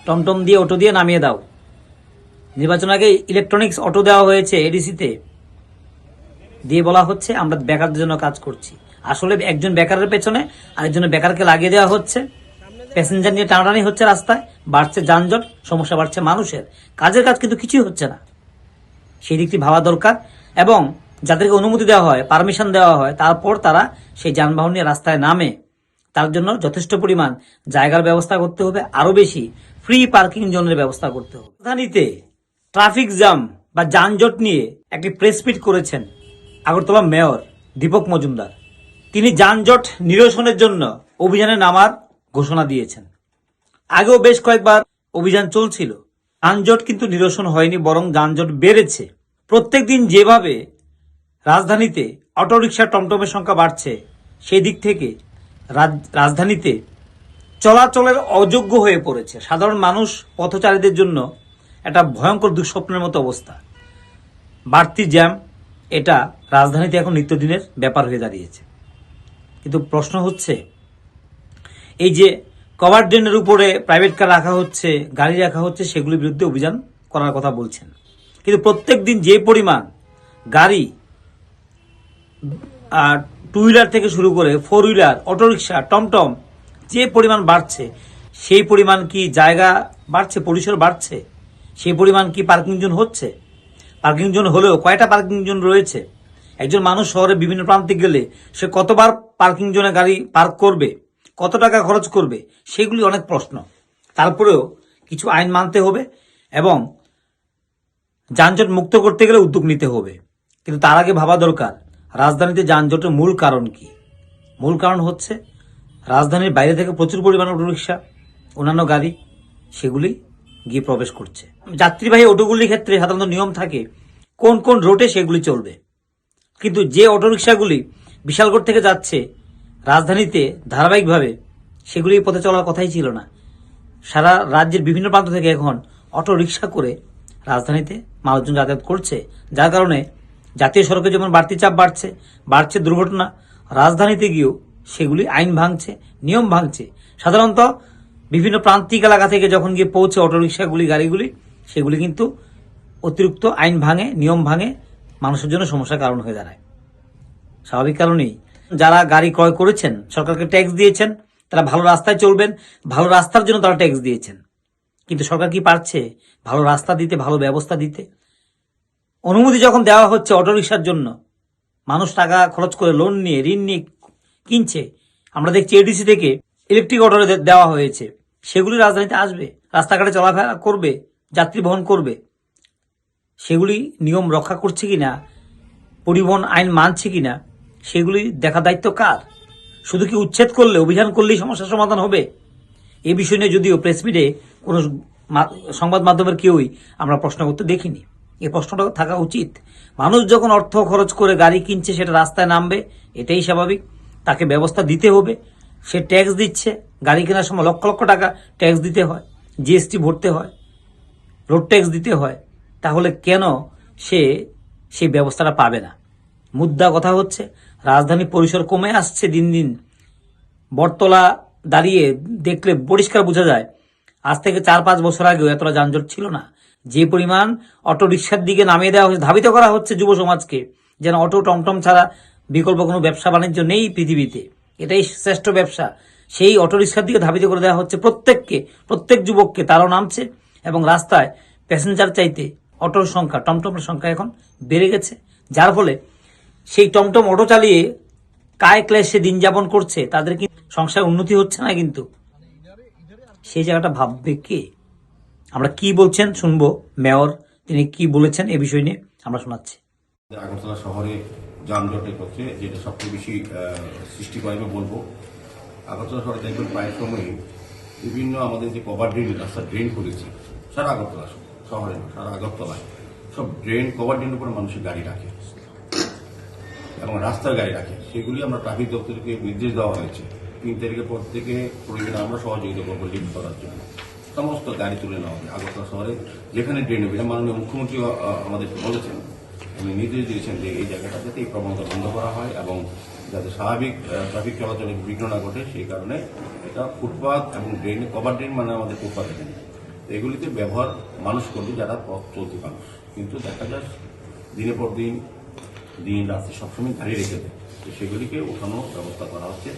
টমটম দিয়ে অটো দিয়ে নামিয়ে দাও। নির্বাচন আগে ইলেকট্রনিক্স অটো দেওয়া হয়েছে এডিসিতে, দিয়ে বলা হচ্ছে আমরা বেকারদের জন্য কাজ করছি। আসলে একজন বেকারের পেছনে আরেকজন বেকারকে লাগিয়ে দেওয়া হচ্ছে, প্যাসেঞ্জার নিয়ে টানাটানি হচ্ছে, রাস্তায় বাড়ছে যানজট, সমস্যা বাড়ছে মানুষের, কাজের কাজ কিন্তু কিছুই হচ্ছে না। সেই দিকটি ভাবা দরকার, এবং যাদেরকে অনুমতি দেওয়া হয়, পারমিশন দেওয়া হয়, তারপর তারা সেই যানবাহন নিয়ে রাস্তায় নামে, তার জন্য যথেষ্ট পরিমাণ জায়গার ব্যবস্থা করতে হবে, আরো বেশি ফ্রি পার্কিং জোনের ব্যবস্থা করতে হবে। রাজধানীতে ট্রাফিক জ্যাম বা যানজট নিয়ে একটি প্রেস মিট করেছেন আগরতলা মেয়র দীপক মজুমদার। তিনি যানজট নিরসনের জন্য অভিযানে নামার ঘোষণা দিয়েছেন। আগেও বেশ কয়েকবার অভিযান চলছিল, যানজট কিন্তু নিরসন হয়নি, বরং যানজট বেড়েছে। প্রত্যেকদিন যেভাবে রাজধানীতে অটোরিকশা টমটমের সংখ্যা বাড়ছে, সেই দিক থেকে রাজধানীতে চলাচলের অযোগ্য হয়ে পড়েছে। সাধারণ মানুষ, পথচারীদের জন্য একটা ভয়ঙ্কর দুঃস্বপ্নের মতো অবস্থা। বাড়তি জ্যাম, এটা রাজধানীতে এখন নিত্যদিনের ব্যাপার হয়ে দাঁড়িয়েছে। কিন্তু প্রশ্ন হচ্ছে, এই যে কভার ড্রেনের উপরে প্রাইভেট কার রাখা হচ্ছে, গাড়ি রাখা হচ্ছে, সেগুলির বিরুদ্ধে অভিযান করার কথা বলছেন, কিন্তু প্রত্যেক দিন যে পরিমাণ গাড়ি, টু হুইলার থেকে শুরু করে ফোর হুইলার, অটোরিকশা, টমটম যে পরিমাণ বাড়ছে, সেই পরিমাণ কি জায়গা বাড়ছে, পরিসর বাড়ছে? সেই পরিমাণ কি পার্কিং জোন হচ্ছে? পার্কিং জোন হলেও কয়টা পার্কিং জোন রয়েছে? একজন মানুষ শহরে বিভিন্ন প্রান্তে গেলে সে কতবার পার্কিং জোনে গাড়ি পার্ক করবে, কত টাকা খরচ করবে, সেগুলি অনেক প্রশ্ন। তারপরেও কিছু আইন মানতে হবে এবং যানজট মুক্ত করতে গেলে উদ্যোগ নিতে হবে। কিন্তু তার আগে ভাবা দরকার, রাজধানীতে যানজটের মূল কারণ কি? মূল কারণ হচ্ছে রাজধানীর বাইরে থেকে প্রচুর পরিমাণে অটোরিকশা, অন্যান্য গাড়ি, সেগুলি গিয়ে প্রবেশ করছে। যাত্রীবাহী অটোগুলির ক্ষেত্রে সাধারণত নিয়ম থাকে কোন কোন রুটে সেগুলি চলবে, কিন্তু যে অটোরিকশাগুলি বিশালগড় থেকে যাচ্ছে রাজধানীতে ধারাবাহিকভাবে, সেগুলি পথে চলার কথাই ছিল না। সারা রাজ্যের বিভিন্ন প্রান্ত থেকে এখন অটো রিক্সা করে রাজধানীতে মানুষজন যাতায়াত করছে, যার কারণে জাতীয় সড়কে যেমন বাড়তি চাপ বাড়ছে দুর্ঘটনা, রাজধানীতে গিয়েও সেগুলি আইন ভাঙছে, নিয়ম ভাঙছে। সাধারণত বিভিন্ন প্রান্তিক এলাকা থেকে যখন গিয়ে পৌঁছে অটোরিকশাগুলি, গাড়িগুলি, সেগুলি কিন্তু অতিরিক্ত আইন ভাঙে, নিয়ম ভাঙে, মানুষের জন্য সমস্যার কারণ হয়ে দাঁড়ায়। স্বাভাবিক কারণেই যারা গাড়ি ক্রয় করেছেন, সরকারকে ট্যাক্স দিয়েছেন, তারা ভালো রাস্তায় চলবেন, ভালো রাস্তার জন্য তারা ট্যাক্স দিয়েছেন। কিন্তু সরকার কি পারছে ভালো রাস্তা দিতে, ভালো ব্যবস্থা দিতে? অনুমতি যখন দেওয়া হচ্ছে অটোরিকশার জন্য, মানুষ টাকা খরচ করে লোন নিয়ে, ঋণ নিয়ে কিনছে। আমরা দেখছি এডিসি থেকে ইলেকট্রিক অটো দেওয়া হয়েছে, সেগুলি রাজধানীতে আসবে, রাস্তাঘাটে চলাফেরা করবে, যাত্রী বহন করবে। সেগুলি নিয়ম রক্ষা করছে কিনা, পরিবহন আইন মানছে কিনা, সেগুলি দেখা দায়িত্ব কার? শুধু কি উচ্ছেদ করলে, অভিযান করলেই সমস্যার সমাধান হবে? এই বিষয় নিয়ে যদিও প্রেসমিটে কোনো সংবাদ মাধ্যমের কেউই আমরা প্রশ্ন করতে দেখিনি। এই প্রশ্নটা থাকা উচিত। মানুষ যখন অর্থ খরচ করে গাড়ি কিনছে, সেটা রাস্তায় নামবে, এটাই স্বাভাবিক। তাকে ব্যবস্থা দিতে হবে। সে ট্যাক্স দিচ্ছে, গাড়ি কেনার সময় লক্ষ লক্ষ টাকা ট্যাক্স দিতে হয়, জিএসটি ভরতে হয়, রোড ট্যাক্স দিতে হয়। তাহলে কেন সে সেই ব্যবস্থাটা পাবে না? মুদ্রা কথা হচ্ছে, রাজধানী পরিসর কমে আসছে দিন দিন। বটতলা দাঁড়িয়ে দেখলে পরিষ্কার বোঝা যায়, আজ থেকে 4-5 বছর আগেও এতটা যানজট ছিল না। যে পরিমাণ অটো রিক্সার দিকে নামিয়ে দেওয়া হচ্ছে, ধাবিত করা হচ্ছে যুব সমাজকে, যেন অটো টমটম ছাড়া বিকল্প কোনো ব্যবসা বাণিজ্য নেই পৃথিবীতে, এটাই শ্রেষ্ঠ ব্যবসা। সেই অটো রিক্সার দিকে ধাবিত করে দেওয়া হচ্ছে প্রত্যেককে, প্রত্যেক যুবককে। তারাও নামছে এবং রাস্তায় প্যাসেঞ্জার চাইতে অটোর সংখ্যা, টমটমের সংখ্যা এখন বেড়ে গেছে, যার ফলে সেই টমটম অটো চালিয়ে কায় ক্লেশে দিন যাপন করছে, তাদের কি সংসার উন্নতি হচ্ছে না? কিন্তু সেই জায়গাটা ভাববে কে? আমরা কি বলছেন শুনবো, মেয়র তিনি কি বলেছেন এ বিষয় নিয়ে আমরা শোনাচ্ছি। আগরতলা শহরে যানজটের পক্ষে যেটা সবচেয়ে বেশি সৃষ্টি করে আমি বলবো, আগরতলা শহরে দেখবেন প্রায় সময়ই বিভিন্ন আমাদের যে কভার ড্রেন, রাস্তা ড্রেন করেছি সারা আগরতলা শহরে, সারা আগরতলায় সব ড্রেন, কভার ড্রেনের উপরে মানুষের গাড়ি রাখে এবং রাস্তার গাড়ি রাখে। সেগুলি আমরা ট্রাফিক দপ্তরকে নির্দেশ দেওয়া হয়েছে 3 তারিখের পর থেকে প্রয়োজনে আমরা সহযোগিতা করবো লিফট করার জন্য। সমস্ত গাড়ি তুলে নেওয়া হবে আগরতলা শহরে যেখানে ড্রেন হবে। মাননীয় মুখ্যমন্ত্রী আমাদেরকে বলেছেন, উনি নির্দেশ দিয়েছেন যে এই জায়গাটা যাতে এই প্রবণতা বন্ধ করা হয় এবং যাতে স্বাভাবিক ট্রাফিক চলাচলে বিঘ্ন না ঘটে, সেই কারণে এটা ফুটপাথ এবং ড্রেন, কভার ড্রেন মানে আমাদের ফুটপাথ এখানে এগুলিতে ব্যবহার মানুষ করবে যারা পথ চলতি মানুষ, কিন্তু দেখা যায় দিনের পর দিন রাত্রে সবসময় গাড়ি রেখে দেয়, তো সেগুলিকে ওঠানোর ব্যবস্থা করা হচ্ছে।